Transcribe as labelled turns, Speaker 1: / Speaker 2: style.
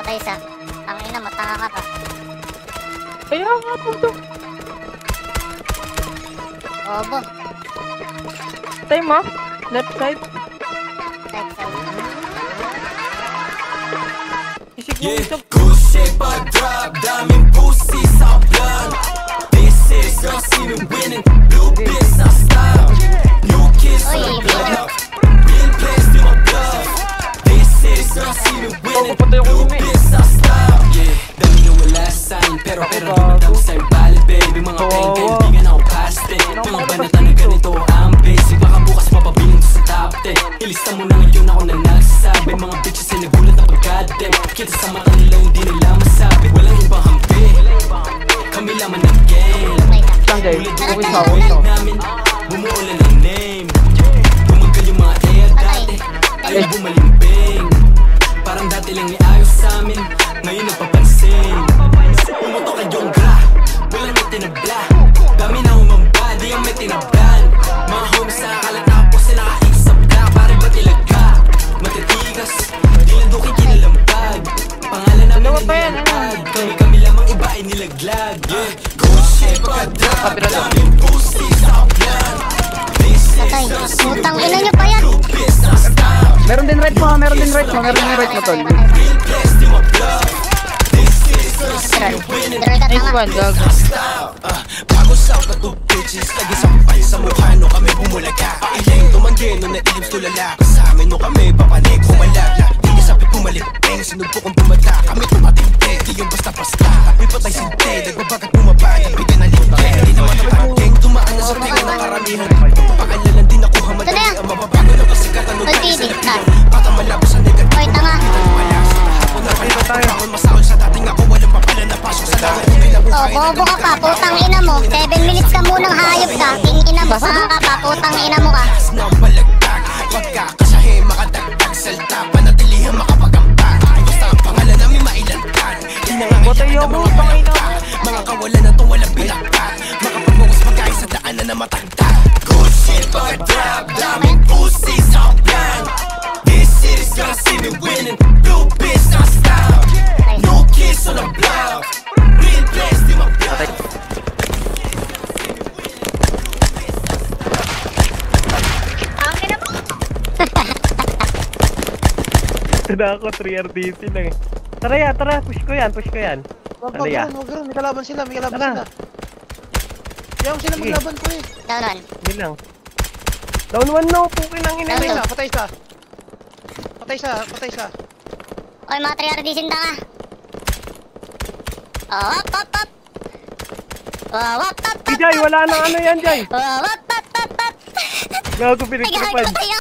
Speaker 1: Patay isa. Ang ina, matanga ka pa.
Speaker 2: Kaya nga po to.
Speaker 1: Obo.
Speaker 2: Time ha? Left side.
Speaker 1: Right side.
Speaker 2: Isip mo isip.
Speaker 3: Good shape I drop, daming pussy sa vlog. This is girl see me winning, blue bitch I style. New kids on the block, real place to my bluff. This is girl see me winning, blue bitch I style. Yeah, dami na wala sign, pero dumatang sa'yo bali baby. Mga kaibigan ako past it. Mga banata na ganito ang basic. Baka bukas mapabiling to sa top 10. Ilista mo na ngayon ako na nagsasabi. Mga bitches ay nagulat na pag-goddamn. Kita sa mata nila hindi nila masabi. Walang ibang hampi, kami laman ng game.
Speaker 2: Sanjay,
Speaker 3: Ulit namin, bumuulan ng name. Bumagal yung mga air dati, ayaw bumalimbing. Parang dati lang iayos sa amin, ngayon nagpapansin. Umuto kayong gra, wala na tinabla. Dami na umamba, di ang may tinablan. Mga homies na akalat na ako sila nakaisap na. Pare ba tilaga, matitigas, di lang doon kinalampag. Pangalan namin nilaglag, kami lamang iba ay nilaglag. Yeah, good shape pagdrop, daming pussy sa vlog.
Speaker 1: Patay. Putang ina nyo pa yan.
Speaker 4: Meron din right mo ha, meron din right mo, meron din right mo tol.
Speaker 1: Droy ka
Speaker 2: nice
Speaker 1: tanga.
Speaker 2: one, dog.
Speaker 3: Bago sa bato bitches, lagi sa kapay sa mukha no kami bumulaga. Pailing tumanggeno na ilibs tulala. Kasama no kami papanig pumalala. Hindi sabi pumalipeng, sinubo kong bumata. Kami tumatindig, di yung basta-basta. May patay sinte, nagbabagat bumaba. Nabigyan ng linte, di naman napageng. Tumaan na sa tinga ng karamihan. Paalalan din ako hamadali ang mababago na kasi katanong tayo sa lapihan. Baka malabas ang negative.
Speaker 1: Oy, tanga.
Speaker 3: Hapon na kayo tayo masahol sa dating ako. Walang papala na pasok sa langit. Hindi na
Speaker 1: Oh,
Speaker 3: buhay na
Speaker 1: bobo ka pa. Putang ina mo. 7 minutes ka munang hayop ka. King ina mo. Baka ka pa. Putang ina mo ka.
Speaker 3: ng balagtag. Pagkakasahe, makadagdag. Salta, panatilihan, makapagambag. Basta ang pangalan namin mailantag. Inangangailangan ng mga balagtag. Mga kawalan na itong walang pinakpak. Makapagbukas pagkain sa daan na matagtag. Good shit, pag-drop, daming pussy sa plan. This is gonna see me winning. Blue bitch, na style. No kiss on the block. Real place, di mag-block.
Speaker 1: Ang ina mo.
Speaker 2: Tada ako, 3RDC lang eh. Tara yan, tara. Push ko yan, push ko yan.
Speaker 5: Wag
Speaker 2: Ano ya?
Speaker 5: may kalaban sila, may kalaban
Speaker 2: Tara.
Speaker 5: sila. Kaya sila
Speaker 2: Sige.
Speaker 5: maglaban ko eh.
Speaker 1: Down one.
Speaker 2: Hindi lang. Down one no, pukin ang ina
Speaker 5: Patay
Speaker 2: na.
Speaker 5: isa, patay isa. Patay isa, patay isa.
Speaker 1: Oy, mga 3RD tanga. Oh, hop, hop, hop. Oh, hop, hop, hop.
Speaker 2: Si Jai, wala nang ano yan, Jai.
Speaker 1: Oh, hop, hop, hop, hop.
Speaker 2: Gago
Speaker 1: Ay,
Speaker 2: pinagtripan.
Speaker 1: gago tayo.